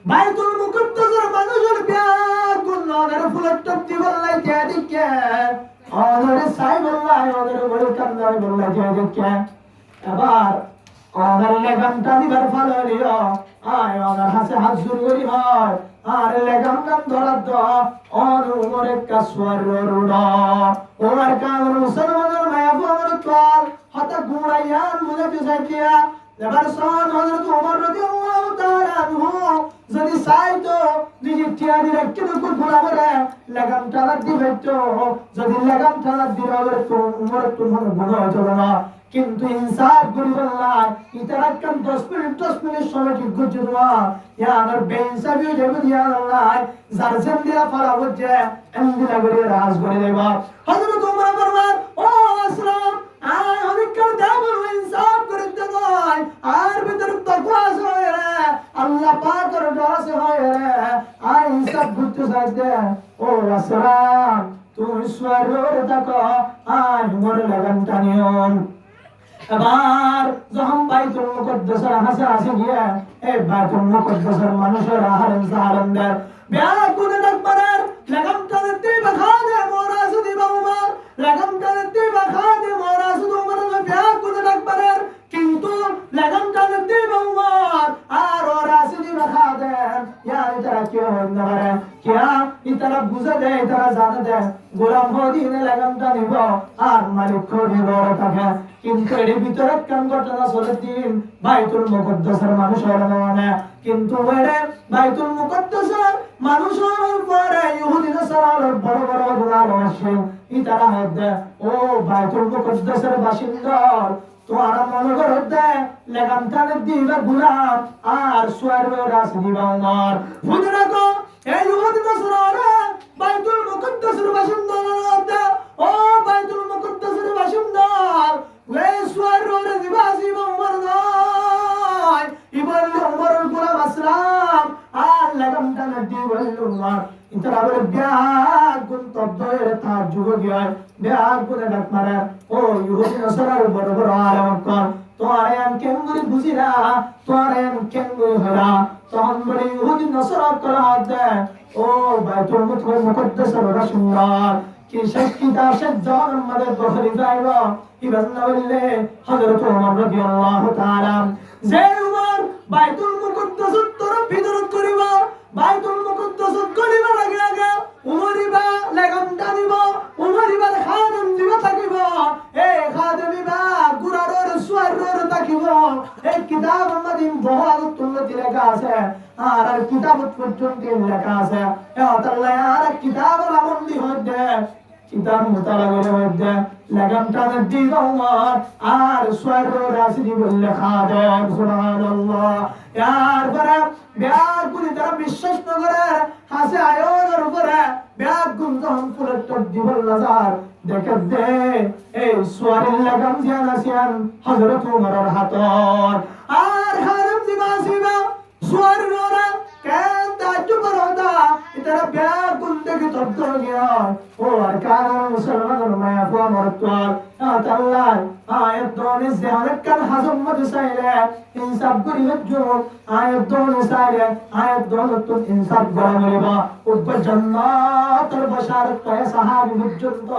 বাইতুল মুকদ্দাসের মানুষের ব্যাকুল নদের ফুলের টপটি বললাই কে দিকে অনরে সাই বললাই অনরে বলে কান্দাই বললাই কে দিকে এবার অনার লেগামটা দিবার ফালে লিও আয় অনার হাসে হাত জোর করি হয় আর লেগাম কান ধরার দ অনুমরে কাসওয়ার রুড ওর কান মুসলমানের মায়া ফোর তোল হতা গুড়াইয়ান মুজে তুসাইয়া এবার সন হযরত ওমর রাদিয়াল্লাহু তাআলা আনহু যদি চাইতো নিজে টিয়ারি রাখতে তো ঘোরাবে লাগাম টানা দিবে তো যদি লাগাম টানা দিবে ওমর তো মনে গুণ হতো না কিন্তু ইনসাফ করিব না ইতারা কাম 10 মিনিট সময় ঠিক করতে না ইয়ার বেইনসাফি যেন ইয়া আল্লাহ যার জিন্দিরা ফারা হচ্ছে এন্দিরা করে রাজ করে দেবা হযরত ওমর ফরমান ও আসলাম আয় অনেক কাল দাও ইনসাফ করতে নয় আর ভিতর তাকওয়া আছে রে আল্লাহ পাকের ডর আছে রে আয় ইনসাফ করতে চাইতে ও আসলাম তুমি সওয়ারে থাকো আয় মোর লাগাম টানিও এবার যখন বাইতুল মুকদ্দাসের হাসে আসে গিয়ে এই বাইতুল মুকদ্দাসের মানুষের আহারেন সাহারেনদের ব্যাকুলে ডাকবারের লাগামটা দিতে বাখাদে মোরা সুদি বাউমার লাগামটা দিতে বাখাদে মোরা সুদি উমর ব্যাকুলে ডাকবারের কিন্তু লাগামটা দিতে বাউমার আর ওরা সুদি বাখাদে ইয়ার তারা কি হয় না পারে কিয়া ইতারা বুঝে দেয় ইতারা জানে দেয় গোলাম হদিনে লাগামটা নিব আর মালিক করে বড় থাকে কিন্তু এর ভিতরে কাম ঘটনা চলে দিন বাইতুল মুকদ্দাসের মানুষের মানে কিন্তু এরে বাইতুল মুকদ্দাসের মানুষের উপরে ইহুদি নাসারার বড় বড় গুনাহ আছে ইতারা হদে ও বাইতুল মুকদ্দাসের বাসিন্দা তোমার মনে করতে লাগাম টানে দিবা গুলাম আর সুয়ারে রাস দিবা উমর বুঝে রাখো এই ইহুদি নাসারারা বাইতুল মুকদ্দাসের বাসিন্দা ও বাইতুল মুকদ্দাসের বাসিন্দা সুয়ারে দিবাসি উমর নয় ইবন উমর গুলাম আসলাম আর লাগাম টানে দিবা উমর ইতারা বলে ব্যাগুন তদ্দয়ের তার যুগ গিয়ে ব্যাগুনে ডাক মারে ও ইহুদি নাসারার বড় বড় আলেম কর তোমার এম কেমগুরি বুঝিরা তোমার এম কেমগুরি হরা তখন বলে ইহুদি নাসারা করা দে ও বাইতুল মুকদ্দাসের ওরা সুন্দর কি শক্তিটা সে জানের মধ্যে বহরি যাইব ইবন বললে হযরত ওমর রাদিয়াল্লাহু তাআলা যে উমর বাইতুল মুকদ্দাসের তরফ হিজরত করিব বাইতুল মুকদ্দাসের করিব লাগে আগে উমরিবা লাগাম টানিব উমরিবা খাদেম দিব থাকিব এই খাদেমিবা গুরারর সুয়ারর থাকিব এই কিতাব আমাদিন বহুত তুলতি লেখা আছে আর কিতাব পর্যন্ত লেখা আছে আল্লাহ আর কিতাব আমন্দি হচ্ছে কিতাব মুতালা করে হচ্ছে লাগাম টানে দিব উমর আর সুয়ারর রাসিদি বললে খাদেম সুবহানাল্লাহ ইয়ার পরে ব্যাগুলি তারা বিশ্বাস না করে হাসে আয়োজের উপরে ব্যাগুন যখন ফুলের টপ দিবল নাজার দেখে দে এই সুয়ারের লাগাম জিয়ান আসিয়ান হযরত উমরের হাতর আর হারাম দিবাসিবা সুয়ারের ওরা কেন তাজ্জুব করতা ইতারা ব্যাগুন দেখে তপ্ত গিয়া ও আর কারণ মুসলমানের মায়া ফোয়া মরত্বর আল্লাহ আয়াত দোনে জিয়ারত কাল হাজম মদসাইলে ইনসাফ করি হজ্জো আয়াত দোনে সাইলে আয়াত দোনে তো ইনসাফ গরামরিবা উব্বা জান্নাতের বশারত কয় সাহাবী পর্যন্ত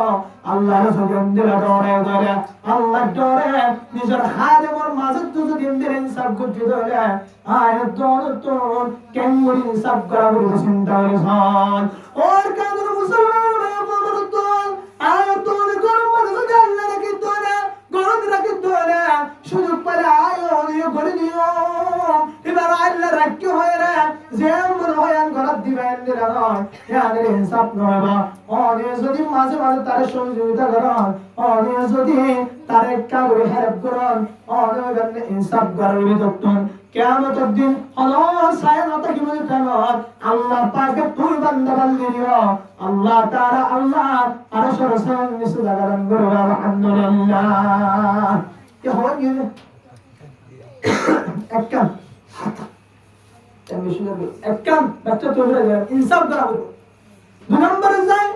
আল্লাহর সুগন্ধির ডরে ধরে আল্লাহ ডরে নিজের খাদেমর মাঝে তো যদি ইনসাফ করতে ধরে আয়াত দোনে তো কেমন ইনসাফ গরামরিবা চিন্তা করে হন ওর কাদের মুসলমান মরত্বর আয়াত দোনে গরম মদসা আল্লাহ রাখি দোনে গরম রাখি দোনে সুযোগ পেলে আয়ো নিয়ে করে দিও এবার আল্লাহ রাখি হয়ে রে যেমন হয় গরম দিবেন দিরা নয় ইয়াদের ইনসাফ নয় বা অনে যদি মাঝে মাঝে তার সহযোগিতা করেন অনে যদি তার কারো হেল্প করেন অনে গন্নে ইনসাফ করবি তখন কিয়ামতের দিন আল্লাহ সায়নতা কি বলে তামার আল্লাহ পাকে তুই বান্দা বান্দি দিও আল্লাহ তাআলা আল্লাহ আরশের সামনে নিচে দাঁড়ান করবে আলহামদুলিল্লাহ কি হয় কি একদম একদম বাচ্চা তোমরা ইনসাফ করাবো দুই নম্বরে যায়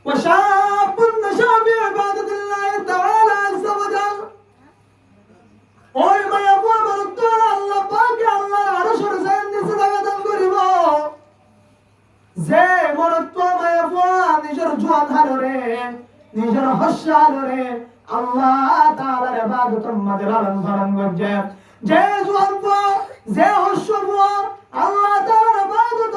وشاب نشأ في عبادة الله تعالى عز وجل ওই মায়া বাবা তোর আল্লাহ পাক আল্লাহ আরশের সামনে নিজের হস্যালরে আল্লাহ তাআলার ইবাদত আমাদের লালন পালন করছে যে জোয়ান যে হস্য আল্লাহ তাআলার ইবাদত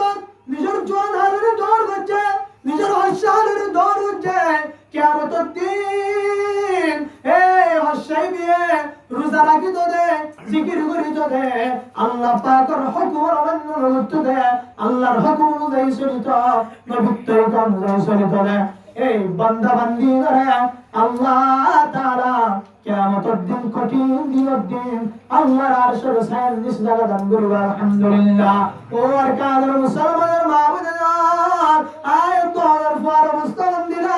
নিজের জোয়ান হালরে দৌড় করছে নিজের হস্যালরে দৌড় করছে কিয়ামতের দিন এই হস্যাই দিয়ে রোজা রাখি তো দে জিকির করি তো দে আল্লাহ পাকের হুকুম অমান্য করতে দে আল্লাহর হুকুম অনুযায়ী চলিত নবীর তরিকা অনুযায়ী চলিত দে এই বান্দা বান্দি করে আল্লাহ তাআলা কিয়ামতের দিন কঠিন দিনের দিন আল্লাহর আরশের ছায়ার নিচে জায়গা দান করবে আলহামদুলিল্লাহ ও আর কাদের মুসলমানের মা বোনেরা আয়াত 2012 মুস্তামদিনা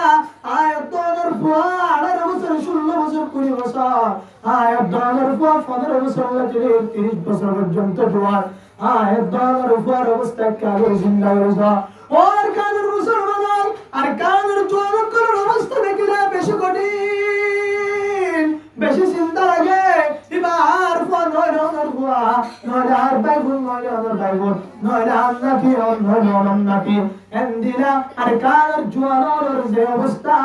আয়াত 2012 বছর 16 বছর 20 বছর আয়াত 2015 বছর 30 বছর পর্যন্ত জোয়ার আয়াত 2012 অবস্থায় কালো জিন্দা রয়েছে ও আর কাদের মুসলমান আর কাদের জোয়ার করার অবস্থা দেখলে বেশি কঠিন বেশি চিন্তা লাগে এবার ফোন নয় আর বাইবুল নয় বাইবুল নয় আন্নাতি নয় অন্নাতি এন্দিনা আর কাদের জোয়ার যে অবস্থা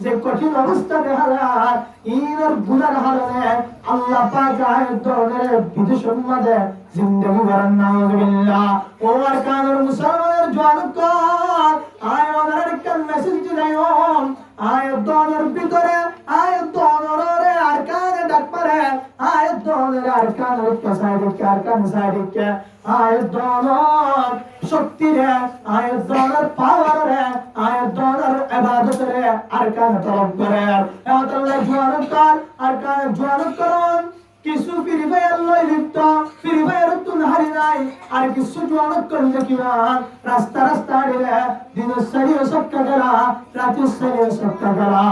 যে কঠিন অবস্থা দেখা যায় ইনার গুনার হারনে আল্লাহ পাক আয়াত দনের বিদেশের মাঝে জিন্দেগি করেন নাউযুবিল্লাহ ও আর কাদের মুসলমানের জোয়ার কর আয়াতের কান মেসেজ দিলাম আয়াত দনের ভিতরে আয়াত দনরে আর কানে ডাক পারে আয়াত দনের আর কানের কাছে আর কান সাইডে আয়াত দনর শক্তি রে আয়াত দনের পাওয়ার রে আয়াত দনের ইবাদত রে আর কান তলব করে আল্লাহ জোয়ার কর আর কান জোয়ার করুন কিছু ফ্রি ফায়ার লই লিপ্ত ফ্রি ফায়ার তুন হারি নাই আর কিছু জোয়ান করলে কিনা রাস্তা রাস্তা দিলে দিন সারিও সবটা গেলা রাতে সারিও সবটা গেলা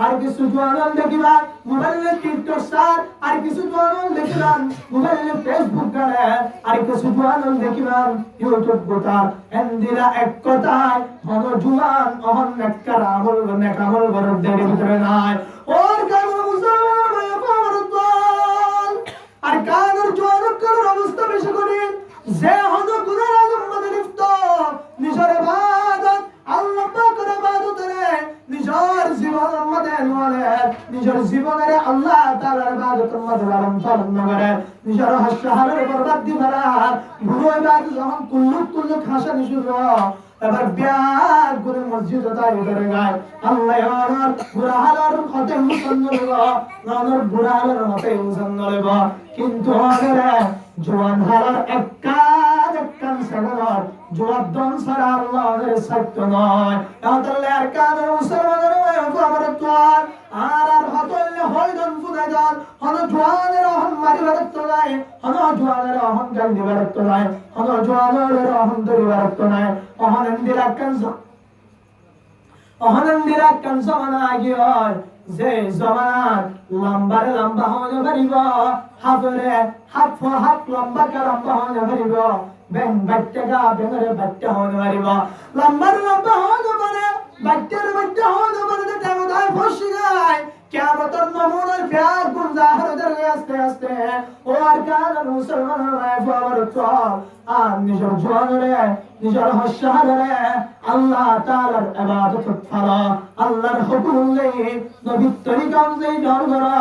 আর কিছু জোয়ান দেখিবা মোবাইলে টিকটক স্টার আর কিছু জোয়ান দেখিলাম মোবাইলে ফেসবুক গেলে আর কিছু জোয়ান দেখিবা ইউটিউব গোটার এন্দিরা এক কথায় হন জোয়ান অহন নেককার আমল নেকামল বরদ দেড়ে ভিতরে নাই ওর কারণ মুসলমান ভাই আর কাদের জোয়ার করার অবস্থা বেশি করেন যে হন গুনার আজম্মতে লিপ্ত নিজের ইবাদত আল্লাহ পাকের ইবাদত রে নিজের জীবনের মধ্যে নরে নিজের জীবনের আল্লাহ তাআলার ইবাদতের মধ্যে লালন পালন করে নিজের হাসহারের বরবাদ দিবারা বুড়ো ইবাদত যখন কুল্লু খাসা শুরু এবার বিয়ার করে মসজিদে দাঁড়িয়ে করে গায় আল্লাহ আমার বুড়াহালার হতে মুসন্নলেব আমার বুড়াহালার হতে মুসন্নলেব কিন্তু আমাদের জোয়ান হালার এককান সাগর জোয়াদ্দন সারা আল্লাহ আমাদের সত্য নয় তাহলে আর কাদের মুসলমানের আমার তোয়ার আর হতলে হয়দন ফুদাইদন হন জোয়ানের অহন মারিবার তো নাই হন জোয়ানের অহন গান দিবার তো নাই হন জোয়ানের অহন ধরিবার তো নাই অহনন্দিরা কান জমানা আগে হয় যে জমানার লম্বারে লম্বা হয়ে পারিব হাফ লম্বা কা লম্বা হয়ে পারিব বেং বাচ্চাটা বেঙরে বাচ্চা হয়ে পারিব লম্বার লম্বা হয়ে পারে বাচ্চার বাচ্চা হয়ে পারে টাইমটায় ফসি যায় কিয়ামতের নমুনার ফেয়ার গুণ জাহার ধরে আস্তে আস্তে ও আর কাদের মুসলমানের লাইফ আমার চল আর নিজের জোয়ানরে নিজের হস্যারে আল্লাহ তাআলার ইবাদত করা আল্লাহর হুকুম অনুযায়ী নবীর তরিকা অনুযায়ী ধরা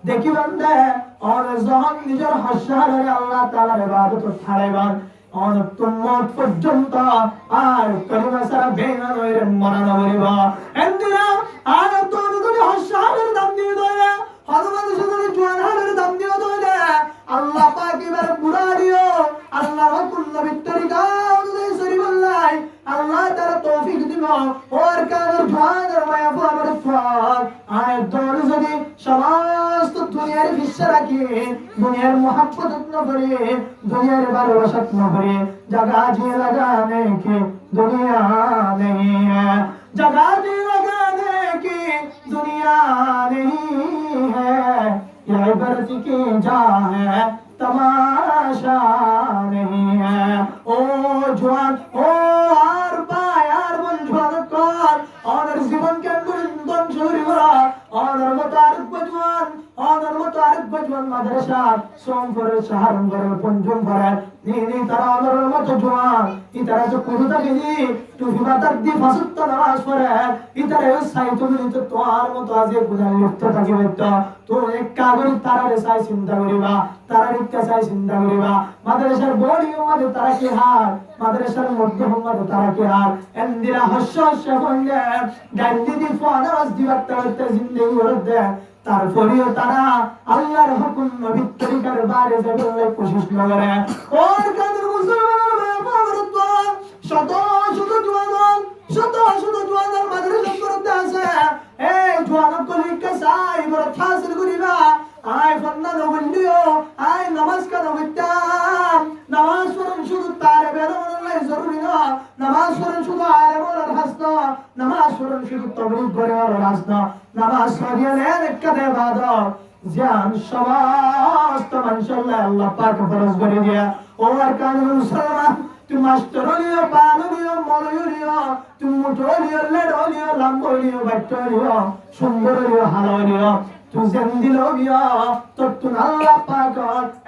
দেখি বান্দে আর যখন নিজের হস্যারে আল্লাহ তাআলার ইবাদত ছাড়াইবান আর তুমত পর্যন্ত আর কলিমা সারা বেনা নইরে মরানো বলিবা এন্দিরা আর তোর যদি হস্যারের দাম দিয়ে দয়া হযরত সাদরে জোয়ানের দাম দিয়ে দয়া আল্লাহ পাক এবার বুড়া দিও আল্লাহর হুকুম নবীর তরিকা অনুযায়ী সরিবল্লাই আল্লাহ তাআলা তৌফিক দিব ওর কাদের জোয়ানের মায়া আমার ফাল আর তোর যদি সমস্ত দুনিয়ার বিশ্বাস রাখি দুনিয়ার মোহাব্বত না করে দুনিয়ার ভালোবাসা না করে जगह जी लगाने की दुनिया नहीं है जगह जी लगाने की दुनिया नहीं है यह इबरत की जा है तमाशा नहीं है ओ जवान ओ आर यार बन जवान कर और जीवन के अंदर इंदन चोरी करा और मुतारिक बजवान माद्रासा सोमवार शहर पंचम पर দিনই তারা আলোর মতো জোয়ান ইতারা যে কুরুতা গেলি তুমি বাতার দি ফাসুত্তা নামাজ পড়ে ইতারা সাইতো মিনিত তোর মতো আজে গুনাহ লিপ্ত থাকিবে তো এক কাগজ তারারে সাই চিন্তা করিবা তারা রিক্কা সাই চিন্তা করিবা মাদ্রাসার বড়ি আমাদের তারা কি হার মাদ্রাসার মধ্যে আমাদের তারা কি হার এন্দিরা হস্য হস্য বন্ধে গান্ডি দি ফনাস দিবার তারতে জিন্দেগি করতে তারপরেও তারা আল্লাহর হুকুম নবীর তরিকার বাইরে যাবে কোশিশ করে ওর কাদের মুসলমানের ভারত শত শত জওয়ান মাদ্রাসা করতে আছে এই জওয়ান কলিকে সাই বড় ফাসিল করিবা আয় ফন্না নবলিও আয় নামাজ কানো বিতাম নামাজ পড়ুন শুধু তারে বেরোনোর জরুরি না নামাজ পড়ুন শুধু আলেমর হাসন নামাজ পড়ুন শুধু তবলিগ করার হাসন নামাজ পড়িলে একদে ইবাদত জান সমস্ত মানুষের আল্লাহ পাক ফরজ করে দিয়া ও আর কান মুসলমান তুই মাস্টার লিও পালো লিও মলয় লিও তুই মুঠো লিও লেডো লিও লাম্বো লিও বাচ্চা লিও সুন্দর লিও হালো লিও তুই জিন্দি লিও তো তুই আল্লাহ পাক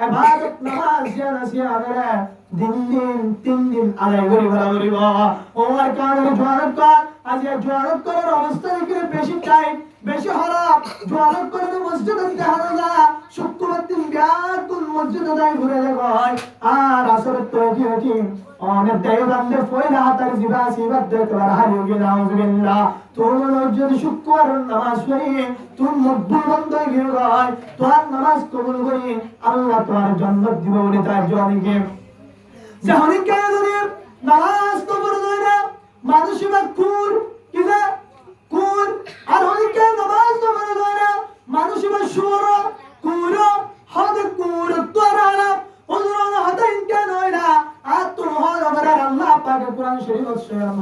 ইবাদত নামাজ জানা সিয়ারে দিন তিন দিন আলাই করি ভালো করিব ও আর কান জোয়ারত কর আজ এই জোয়ারত করার অবস্থা দেখে বেশি টাইম বেশি হারাপ জোয়ারত করে মসজিদে দিতে হারা যা শুক্রবার দিন ব্যাকুল মসজিদে যাই ঘুরে যায় আর আসরে তো কি অনেক দেবন্দে ফয়লা হাতার জিবা সিবাত দেখবার হারিয়ে গেল নাউজুবিল্লাহ তোর যদি শুক্রবার নামাজ পড়ি তুই মকবুল বন্ধ হয়ে গেল তোর নামাজ কবুল করি আল্লাহ তোর জান্নাত দিব বলে তার জনকে যখনই কে ধরে নামাজ কবুল হয় না মানুষ কুর কি না কুর আর অনেকে নামাজ কবুল হয় না মানুষ সুর কুর হদ কুর তোরানা ওজরানা হদ ইনকান হয় না আতুল হদ আমার আল্লাহ পাক কোরআন শরীফ শরীফ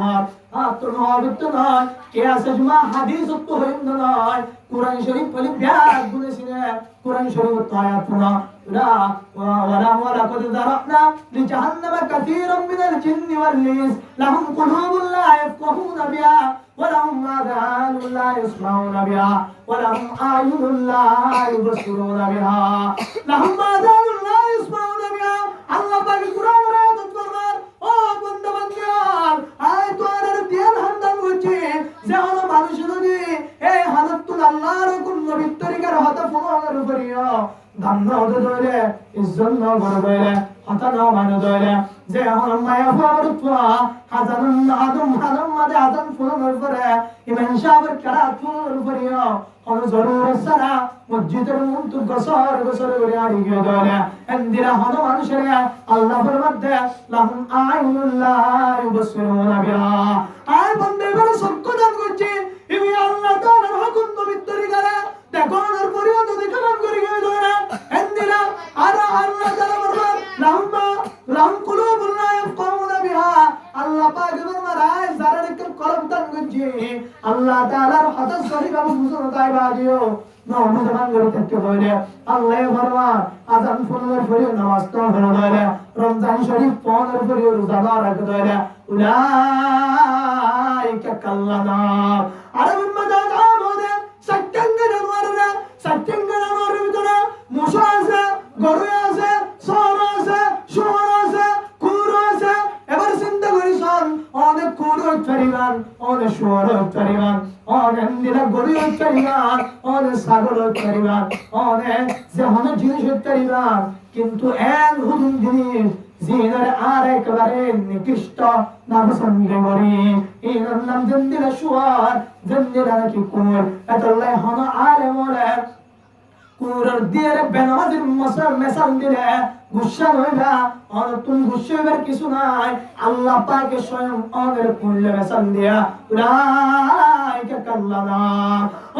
আতুল হদ নয় কে আছে জমা হাদিস তো হইন নয় কোরআন শরীফ বলি ব্যাগ গুনে সিনে কোরআন শরীফ তো আয়াত না ولقد ذرأنا لجهنم كثيرا من الجن والإنس لهم قلوب لا يفقهون بها ولهم آذان لا يسمعون بها ولهم أعين لا يبصرون بها لهم آذان لا يسمعون بها الله পাক কুরআন আয়াত ফরমান ও বন্ধু বান্দার আয় তোর দিল হামদান হচ্ছে যে হলো মানুষ যদি এই হালাতুল আল্লাহর কোন নবীর তরিকার হতা ফোনের উপরিও ধান্য হতে ধরে ইজ্জত না করে ধরে হতা না মানে ধরে যে হলো মায়া ফরতুয়া হাজারুন আদম মাদে আদম ফোনের উপরে ইমান সাহেবের কারাত ফোনের উপরিও হলো জরুরত সারা মসজিদের মতো গসর করে আড়ি গিয়ে ধরে এন্দিরা হলো মানুষের আল্লাহ ফরমাতে লাহুম আইনুল্লাহ ইউবসিরুনা বিহা আয় বন্দে বড় সত্য দান করছে ইবি আল্লাহ তাআলার হুকুম নবীর তরিকারে দেখো আর পরিও যদি কালাম করে গিয়ে ধরে এন্দিরা আর আল্লাহ তাআলা ফরমান লাহুম কুলুবুন লা ইয়াফকাহুনা বিহা আল্লাহ পাক ফরমায় যারা একটু কলম দান করছে আল্লাহ তাআলার হাদিস শরীফ আবু মুসলিম তাইবাদিও নামাজ দান করতে ধরে আল্লাহ ফরমান আযান ফরমার পরে নামাজ তো ধরে রমজান শরীফ পনের পরে রোজা রাখতে ধরে উলাইকা কাল্লানা আর উম্মাদাত আমদে সত্যঙ্গের ভিতরে মুসা আছে গরু আছে সর আছে শুয়োর আছে কুকুর আছে এবার চিন্তা করিস অনেক কুকুর পরিমাণ অনেক শুয়োর পরিমাণ অনেক দিলা গরু পরিমাণ অনেক ছাগল পরিমাণ অনেক যে অনেক জিনিসের পরিমাণ কিন্তু এক হুদুম জিনিস জিনের আর একেবারে নিকৃষ্ট নাম সঙ্গে করি এই নাম জন্দিরা শুয়ার জন্দিরা নাকি কুকুর এতলাই হন আরে মরে কুকুরের দিয়ে বেনামাজির মেসাল দিলে গুসা হইবা অনতুন গুসা হইবার কিছু নাই আল্লাহ পাকে স্বয়ং অনের কুল্লে মেসাল দিয়া উলাইকা কাল্লানা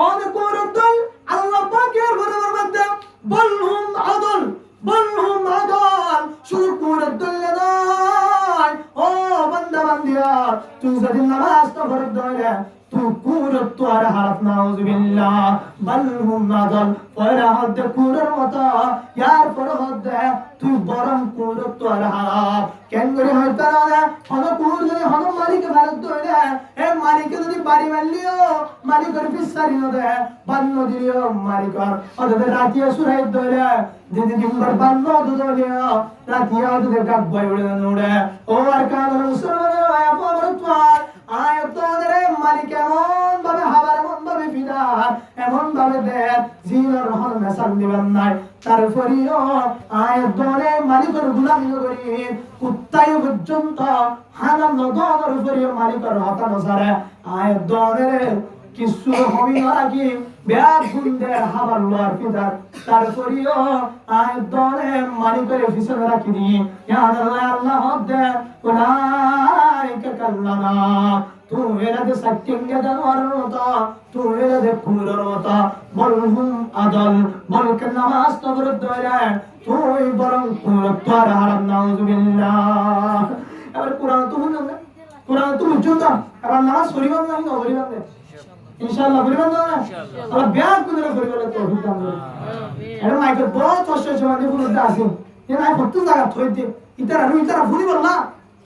অনের কুকুরের দল আল্লাহ পাকের বরাবর মধ্যে বলহুম আদল শুধু কুকুরের দল নয় ও বান্দা বান্দিয়া তুই যদি নামাজ তো ফরজ ধরে তুই কুকুরের তো আর হারাত নাউজুবিল্লাহ বলহুম আদল পয়রা হদ কুকুরের মতো ইয়ার পর হদ তুই বরং কুকুরের তো আর হারাত কেন করে হইতা না হন কুকুর যদি হন মালিকে ভারত ধরে এ মালিকে যদি বাড়ি মারলিও মালিকের ফিসারি নদে বান্ন দিলিও মারিকর ওদের রাতিয়া সুরাই দইলে দিদি দিনবার বান্ন দুদলিও রাতিয়া ওদের গাব বই উড়ে নুড়ে ও আর কানের মুসলমানের আয়া পরতওয়ার আয়াতদের মালিক এমন ভাবে হাবার এমন ভাবে ফিদার এমন ভাবে দেন জিনার রহমান মেসাল দিবেন নাই তারপরেও আয়াতদের মালিকের গোলামি করি কুত্তায় পর্যন্ত হানান নদনের উপরে মালিকের হতানো সারে আয়াতদের কিছু হবি না রাখি ব্যাগ গুন্দের হাবার লোয়ার ফিদার তারপরেও আয়াতদের মালিকের পিছনে রাখি দি ইয়া আল্লাহ আল্লাহ দে উলাইকা কাল্লানা तू मेरा दे सत्य जानवर होता तू मेरा दे कुमर होता बलहुम अदल बल के नमाज तो विरुद्ध है तू ही बरम कुमर हरम नाउजुबिल्लाह अगर कुरान तू जुंदा अगर नमाज पढ़िबन ना ना पढ़िबन दे इंशाल्लाह पढ़िबन ना अगर ब्याह को मेरे पढ़िबन तो होता है अरे माइक बहुत कष्ट से माने पुरो दासी ये ना फक्त जागा थोई दे इतना पढ़िबन ना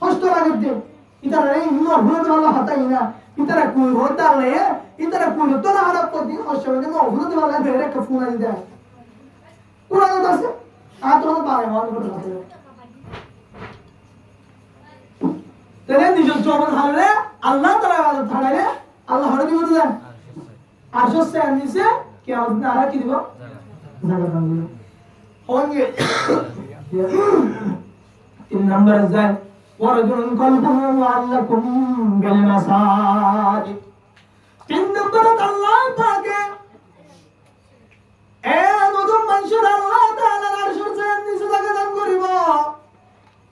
कष्ट लागे दे इधर नहीं इन्हों भूल वाला हता ही ना इधर कोई होता नहीं है इधर कोई तो ना हरा तो दिन और शब्द में भूल वाला मेरे कफूना दिया कुरान तो से आ तो ना पाए वाला बोल रहा है तेरे निजो जोबन हाले अल्लाह ताला वाला थाले रे अल्लाह हर दिवो दे आशो से अन्नी से क्या उसने आरा की दिवो जगह बंगलो होंगे तीन नंबर जाए ورجل قلبه معلق بالمساجد তিন নম্বরত আল্লাহ পাকে এ মদম মানুষের আল্লাহ তাআলার আরশের চেয়ে নিচে জায়গা দান করিব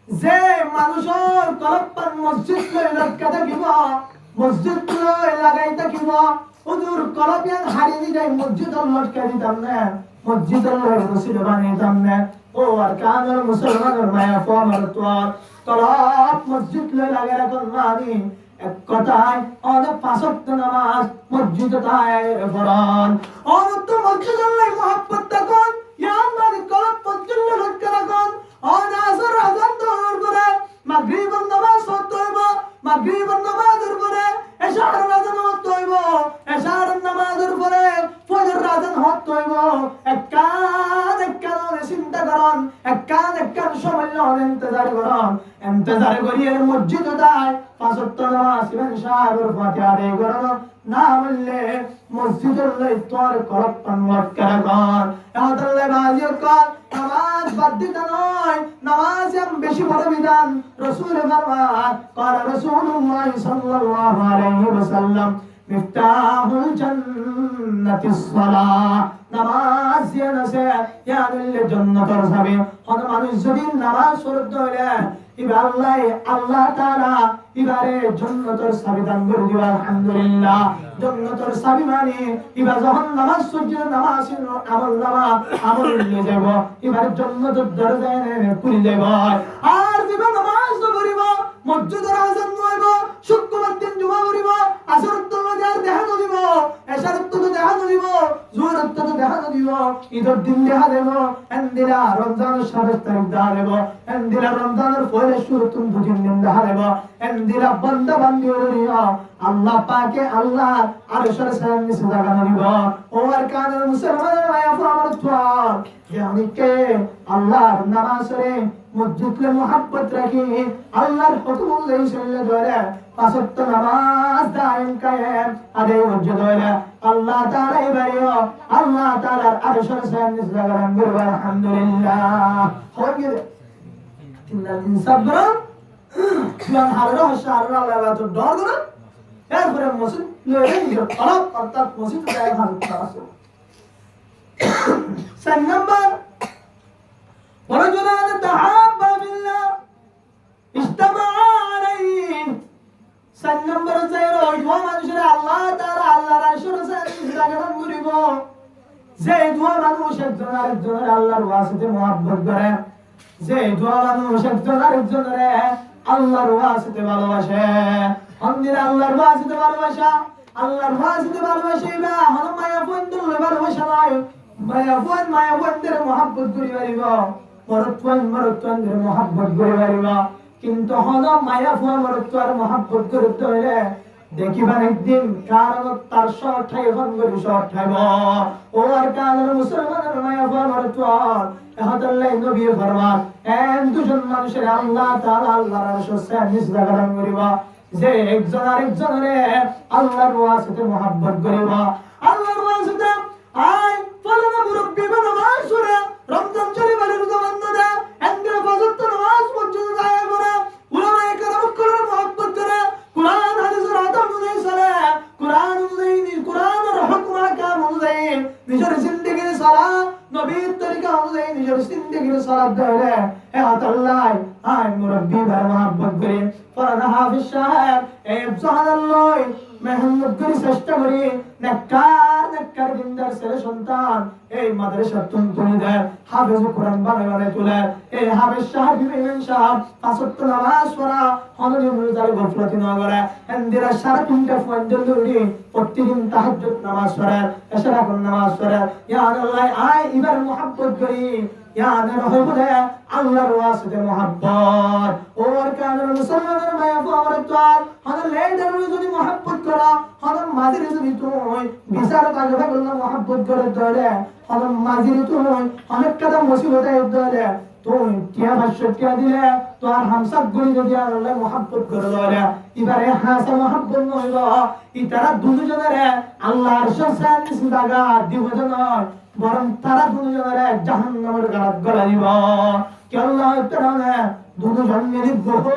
যে মানুষের কলপান মসজিদ লই লটকা থাকিব মসজিদ লই লাগাই থাকিব হুজুর কলপিয়ান হারি দি যাই মসজিদর লটকা দিতাম না মসজিদর লই রসিদ বানাইতাম না ও আর কানের মুসলমানের মায়া ফমার তোয়ার কলপ মসজিদ লই লাগে রাখুন মানি এক কথায় অনেক পাঁচক্ত নামাজ মসজিদ তাই ফরন অনেক মসজিদ লই মোহাব্বত তখন ইয়ান মানে কলপ মসজিদ লই লটকা রাখুন অনাসর আযান দর করে মাগরিবের নামাজ হইব মাগরিবের নামাজের পরে এশারের আযান হইব এশারের নামাজের পরে ফজর আযান হইব এককান চিন্তা করুন এককান সময় ইন্তজার করুন ইন্তজার করিয়ে মসজিদ দায় পাঁচ ওয়াক্ত নামাজ ইমাম সাহেবের ফাতিহা আদায় করুন না বললে মসজিদের লই তোর কলপ পানওয়াট করাগন এহতাল্লাহ বাজিও কর নামাজ বাদ দিতে নয় নামাজ এম বেশি বড় বিধান রাসূল ফরমান قال رسول الله صلى الله عليه وسلم مفتاح الجنة الصلاة নামাজ জিয়ানসে ইয়ানিল জান্নাতের চাবি কোন মানুষ যদি নামাজ পড়তে হলে এবার আল্লাহ তাআলা এবারে জান্নাতের চাবি দান করে দিবা আলহামদুলিল্লাহ জান্নাতের চাবি মানে এবার যখন নামাজ পড়ছে নামাজ আমল নিয়ে যাব এবার জান্নাতের দরজায় খুলে যাব আর দিবা নামাজ তো পড়িব মসজিদের আযান হইব শুক্রবার দিন জুমা পড়িব আসর তো দেখা দিব এশার তো দেখা দিব জোহর তো দেখা দিব ঈদের দিন দেখা দেব এন্দিলা রমজানের 27 তারিখ দেখা দেব এন্দিলা রমজানের পরে শুরু তুমি দুদিন দিন দেখা দেব এন্দিলা বন্ধ বান্ধি হইয়া আল্লাহ পাকে আল্লাহ আরশের সামনে নিচে জায়গা দিব ও আর কানের মুসলমানের মায়া আমার তোয়ার yani কে আল্লাহর নামাজে মসজিদে মোহাব্বত রাখি আল্লাহর হুকুম অনুযায়ী চলে ধরে পাঁচ ওয়াক্ত নামাজ দায়েম কায়েম আদায় করতে ধরে আল্লাহ তাআলা এবারেও আল্লাহ তাআলার আরশের সামনে জায়গা দান করবে আলহামদুলিল্লাহ হয়ে ইন্নাল ইনসাবরা সুবহান হাররা শাররা আল্লাহ তো ডর করে এরপরে মসজিদ লয়ে আলাপ অর্থাৎ মসজিদ যায় হালকা আছে সাত নম্বর ورجلان تحابا في الله اجتمعا عليه সাত নম্বর যাইরো দোয়া মানুষের আল্লাহ তাআলা আল্লাহর আরশের সামনে জায়গা দান করিব যে দোয়া মানুষ একজন আরেকজনের আল্লাহর ওয়াসিতে মুহাব্বত করে যে দোয়া মানুষ একজন আরেকজনের আল্লাহর ওয়াসিতে ভালোবাসে আমাদের আল্লাহর ওয়াসিতে ভালোবাসা আল্লাহর ওয়াসিতে ভালোবাসিবা হন মায়া বন্ধুর ভালোবাসা নয় মায়া বন্ধের মুহাব্বত করি পারিব মরত্বনের মুহাব্বত করি পারিব কিন্তু হন মায়া মরত্বর মুহাব্বত করতে হইলে দেখিবেন একদিন কারণ তার শট ঠাইবন গরি শট ঠাইব ও আর কানের মুসলমানের মায়া ফরমার তোর এহতাল্লাহ নবী ফরমান এন দুজন মানুষের আল্লাহ তাআলা আল্লাহর আরশ নিজ জায়গায় করিবা যে একজন আরেকজনের আল্লাহর ওয়াসিতে মোহাব্বত করিবা আল্লাহর ওয়াসিতে আয় ফলনা মুরব্বি নামাজ পড়ে রমজান শরীফের রোজা বান্ধা এন্দ্র ফজর নামাজ পর্যন্ত যায় করে উলামায়ে কেরাম করে মোহাব্বত করে কুরআন হাদিসের আদব অনুযায়ী চলে কুরআন অনুযায়ী কুরআনের হুকুম আহকাম অনুযায়ী নিজের জিন্দেগির সালাত নবীর তরিকা অনুযায়ী নিজের জিন্দেগির সালাত দেয় এ আল্লাহ আয় মুরব্বি বার মোহাব্বত করে ফরনা হাফিজ সাহেব এই সুবহানাল্লাহ মেহনত করে চেষ্টা করি নেককার দিনদার ছেলে সন্তান এই মাদ্রাসা তুলে দেয় হাফেজ কোরআন বানায় তোলে এই হাফেজ সাহেব ইমাম সাহেব পাঁচ ওয়াক্ত নামাজ পড়া হনলি রোজার গফলতি না করে এন্দিরা সারা তিনটা পর্যন্ত উঠি প্রতিদিন তাহাজ্জুদ নামাজ পড়ে এশরাক নামাজ পড়ে ইয়া আল্লাহ আয় ইবার মোহাব্বত করি ইয়া নরহবুলে আল্লাহর ওয়াসিতে মোহাব্বত ওর কানের মুসলমানের মায়া ফরমার তোর হনলে যদি মোহাব্বত করা হনম মাঝিরে যদি তুই বিচার কাজে ভাগলা মোহাব্বত করে দলে হনম মাঝিরে তুই অনেক কথা মুসিবতে দলে তুই টিয়া ভাষ্য টিয়া দিলে তোর হামসাক গুলি যদি আল্লাহ মোহাব্বত করে দলে এবারে হাসা মোহাব্বত নইব ইতারা দুজনের আল্লাহর শান দাগা দিবজন বরং তারা দুজনের জাহান্নামের গাড়াত গলাইব কে আল্লাহ তাআলা দুজন মিলে বহু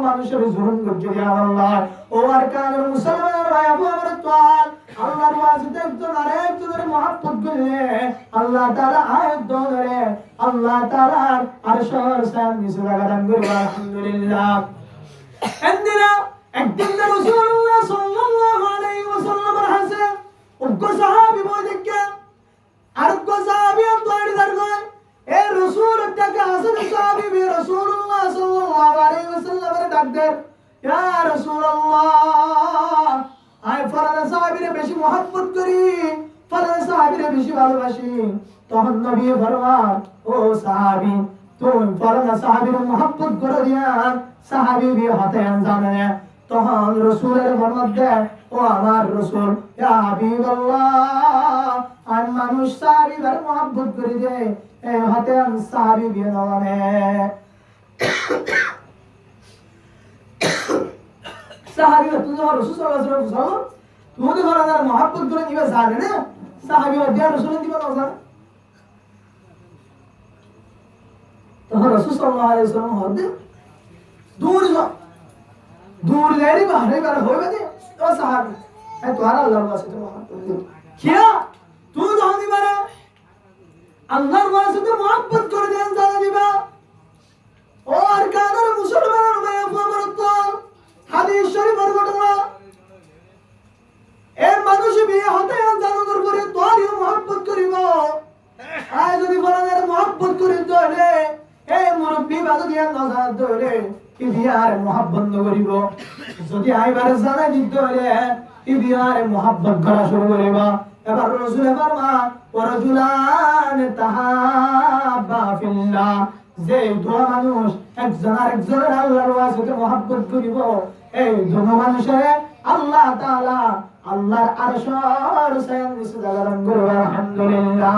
মানুষের জুলুম করছে আল্লাহ ও আর কানের মুসলমানের ভাই আমার তোর আল্লাহর ওয়াজিতে একজন আরেকজনের মহব্বত করলে আল্লাহ তাআলা আয়াত ধরে আল্লাহ তাআলার আরশের শান নিচে লাগান করবে আলহামদুলিল্লাহ এন্দিরা একদিন রাসূলুল্লাহ সাল্লাল্লাহু আলাইহি ওয়াসাল্লামের হাসে উগ্র সাহাবী বলেকে আরেকজন সাহাবী তৈরি দরগয় এ রাসূল টাকা হাসান সাহাবী বি রাসূলুল্লাহ সাল্লাল্লাহু আলাইহি ওয়াসাল্লামের ডাক দেন ইয়া রাসূলুল্লাহ আই ফরনা সাহাবীরে বেশি মহব্বত করি ফরনা সাহাবীরে বেশি ভালোবাসি তখন নবী ফরমান ও সাহাবী তুই ফরনা সাহাবীরে মহব্বত করে দিয়া সাহাবী বি হাতে জানে তখন রাসূলের ফরমান দে ও আমার রাসূল ইয়া হাবিবাল্লাহ আর মানুষ সাহাবীর মহব্বত করে দে এ হাতে সাহাবী বি জানে সাহাবী তুমি রাসূল সাল্লাল্লাহু আলাইহি ওয়াসাল্লাম তুমি ফরনার মহব্বত করে দিবা জানে না সাহাবী ওয়া রাসূল দিবা না জানে তখন রাসূল সাল্লাল্লাহু আলাইহি ওয়াসাল্লাম হদে दूर लेरी बाहर कर होवे दे ओ साहबी है तुम्हारा अल्लाह वास्ते मोहब्बत क्या तू जानी मारा अल्लाह वास्ते मोहब्बत कर दे जाना दिबा और कादर मुसलमान में अफमर तो হাদিস শরীফের ঘটনা এ মানুষ বিয়ে হতে জানানোর পরে তোরও mohabbat করিব আয় যদি বলার mohabbat করি দলে এ মুরব্বি বাদ দিয়া নজর দলে কি বিয়ার mohabbat করিব যদি আইবার জানা দিতে হলে কি বিয়ার mohabbat করা শুরু করিব এবার রাসূল ফরমান ওয়ারাজুলান তাহাব্বা ফিল্লাহ যে দুই মানুষ একজন আরেকজনের আল্লাহর ওয়াসিতে mohabbat করিব এই দুই মানুষের আল্লাহ তাআলা আল্লাহর আরশের ছায়া নিচে জায়গা করবে আলহামদুলিল্লাহ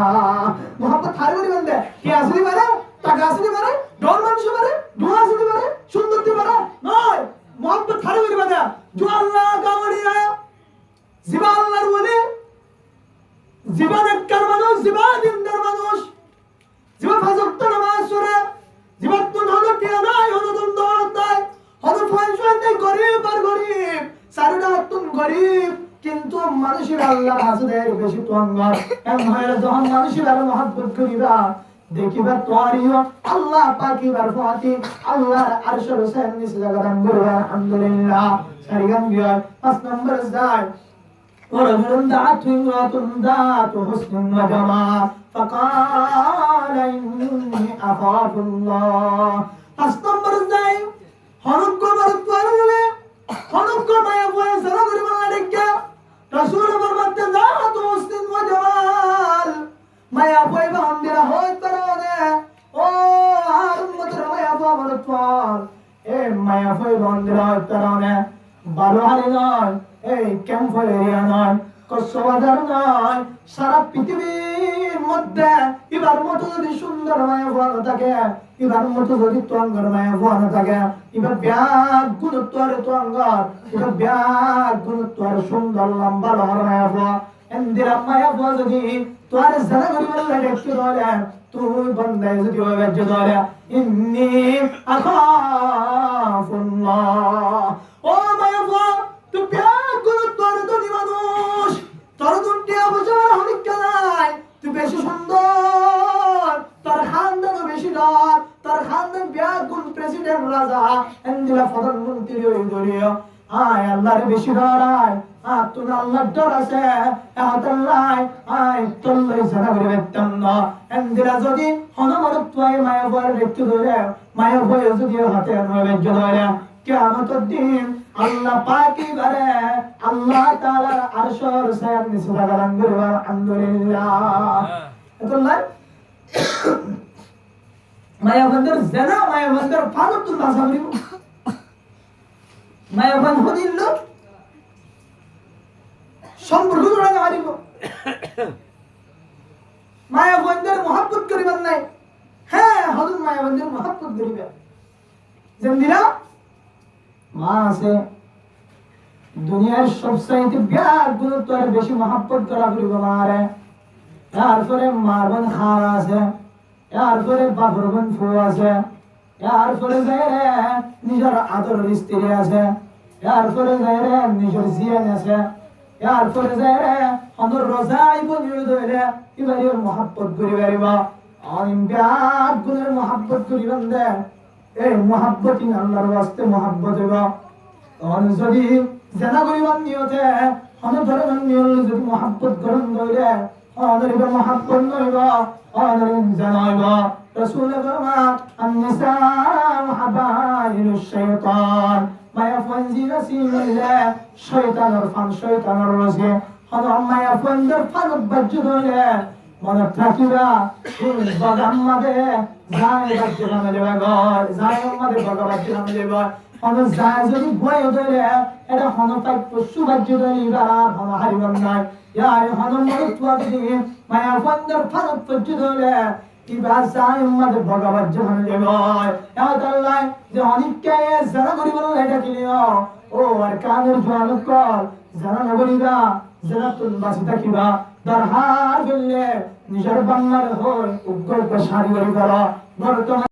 mohabbat হার করি বন্ধে কি আসলি মানে টাকা আসলি মানে ডর মানুষ মানে দোয়া আসলি মানে সুন্দরতি মানে নয় mohabbat হার করি মানে जो আল্লাহ গাওড়িয়া জিবা আল্লাহর ওলি জিবা নেককার মানুষ জিবা দিনদার মানুষ জিবা ফাজত নামাজ পড়ে জিবা তো হলো টিয়া নাই হলো দৌলত নাই হলো ফাইজওয়ান নাই গরিব আর গরিব সারুডা তুম গরিব কিন্তু মানুষের আল্লাহ হাসদের বেশি তোঙ্গার এমন হয় যখন মানুষের আল্লাহ mohabbat করিবা দেখিবা তোরিও আল্লাহ পাকিবার ফাতি আল্লাহর আরশের ছায়া নিচে জায়গা করবে আলহামদুলিল্লাহ সারিগান বিয়ার 5 নম্বর যায় ورجل دعته امرأة ذات حسن وجمال فقال إني أخاف الله أستمر الزاي هنوكو مرتوارولي هنوكو ما يبوي سلام رمان لديك رسول برمت ذات حسن وجمال ما يبوي بهندر هوي ترونه أوه هارم مطر ما يبوي مرتوار ما يبوي بهندر هوي ترونه বারোহারি নয়, এই ক্যাম্পের এরিয়া নয়, কক্সবাজার নয়, সারা পৃথিবীর মধ্যে এবার মতো যদি সুন্দর মায়া ভালো থাকে, এবার মতো যদি তোয়াঙ্গর মায়া ভালো থাকে, এবার ব্যাগ গুরুত্ব আর তোয়াঙ্গর, এবার ব্যাগ গুরুত্ব আর সুন্দর লম্বা লহর মায়া ভা এন্দিরা মায়া ভা যদি তোয়ার জানা করি বললে দেখতে ধরে তুই বন্দায় যদি ওই ব্যাগ ধরে ইন্নি আখাফুল্লাহ। ও মায়া ভা তুই ব্যাগ গুরুত্ব আর ধনী মানুষ, তোর দুটি অবসর হনিকা নাই, তুই বেশি সুন্দর, তোর খানদান বেশি ডর, তোর খানদান ব্যাগুন প্রেসিডেন্ট রাজা এন্দিলা প্রধানমন্ত্রী ওই দলীয় আয় আল্লাহর বেশি ডর আয় আর তুই আল্লাহর ডর আছে আল্লাহ আয় তোল্লাই জানা করে বেতন না এন্দিলা যদি হনমরত্ব মায়া বর ব্যক্তি ধরে মায়া বয় যদি হাতে নয় বেজ্জ ধরে কিয়ামতের দিন আল্লাহ পাকি বারে আল্লাহ তাআলার আরশের ছায়ার নিচে থাকবেন বলবা আলহামদুলিল্লাহ। এতলাই মায়া বন্দর জানা মায়া বন্দর ফালতুল ভাষা বলিব মায়া বন্ধ হদিল সম্পর্ক জোড়া মারিব মায়া বন্দর মহব্বত করিবেন নাই। হ্যাঁ হদুন মায়া বন্দর মহব্বত করিবে জানদিনা মা আছে দুনিয়ার সবচাইতে ব্যাগ গুলো তো আর বেশি মহব্বত করা করিব মারে, তারপরে মার বোন খাওয়া আছে, তারপরে বাপর বোন ফু আছে, তারপরে যাইরে নিজের আদরের স্ত্রী আছে, তারপরে যাইরে নিজের জিয়ান আছে, তারপরে যাইরে আমার রোজাই বলিয়ে ধরে এবারে মহব্বত করি পারিব। আমি ব্যাগ গুলোর মহব্বত করিবেন দে এই মহব্বতই আল্লাহর ওয়াস্তে মহব্বত হইব। আর যদি জানা করিবার নিয়তে অন্য ধরনের নিয়ম যদি মহব্বত গ্রহণ করিলে অনেক মহব্বত নইব অনেক জানাইব। রাসূল ফরমান আন-নিসা হাবাইলুশ শাইতান মায়া ফানজিরা সিমিল্লা শয়তানের ফান শয়তানের রসে হন মায়া ফানদের ফানত বাজ্য ধরে মনে থাকিবা বাগান মাদে যায় বাজ্য নামে যাবে ঘর যায় মাদে বাগা বাজ্য নামে যাবে হন যায় যদি ভয় ধরে এটা হন পাই পশু বাজ্য ধরে আর হন হারিবান নাই ইয়ার হন মরুত্ব দিন মায়া ফানদের ফানত বাজ্য ধরে ইবা যায় মাদে বাগা বাজ্য নামে যাবে আল্লাহ যে অনেককে জানা করি বলে এটা কিনিও ও আর কানের জোয়ান কর জানা নগরীরা যারা তুমি বাঁচে থাকিবা দরহার বললে নিজের বাংলার হয় উগ্র সারি করা বর্তমান